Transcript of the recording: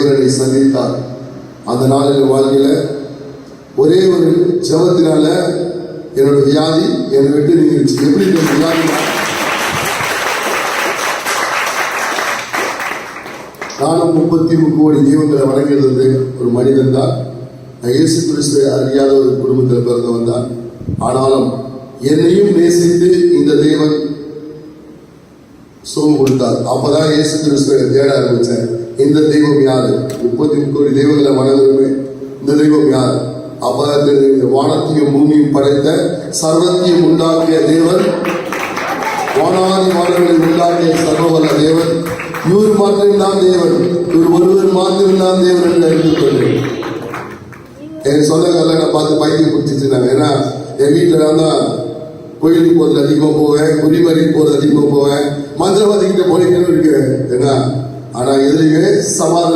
தேவனை சந்தித்தார். அந்த நாளில் வாழ்க்கையில ஒரே ஒரு ஜெபத்தினால என்னோட வியாதி என்னை விட்டு நீங்கிருச்சு. எப்படி வியாதி? நானும் 33 கோடி தெய்வங்களை வணங்கியிருந்தது ஒரு மனிதன் தான். நான் இயேசு கிறிஸ்துவை அறியாத ஒரு குடும்பத்தில் பிறந்தவன் தான். ஆனாலும் என்னையும் நேசித்து இந்த தேவன் சுகம் கொடுத்தார். அப்பதான் இயேசு கிறிஸ்துவை தேட ஆரம்பிச்சேன். இந்த தெய்வம் யாரு? 33 கோடி தெய்வங்களை வணங்குமே, இந்த தெய்வம் யாரு? அப்பதான் வானத்தையும் பூமியும் படைத்த சர்வத்தையும் உண்டாக்கிய தேவன், வானாதி வானங்களை உண்டாக்கிய சர்வவல்ல தேவன், இவர் மாத்திரம் தேவன், இவர் ஒருவர் மாத்திரம் தேவன் என்று அறிந்து கொண்டேன். என் சொந்தக்காரல நான் பார்த்து பைத்தியம் பிடிச்சிருந்தாங்க. ஏன்னா என் வீட்டில் நான் தான் கோயிலுக்கு போறது அதிகமாக போவேன், குறிமறைக்கு போறது அதிகமாக போவேன், மந்திரவாதிகிட்ட போனீங்கன்னு இருக்கு. ஏன்னா ஆனா எதுலையுமே சமாதானம்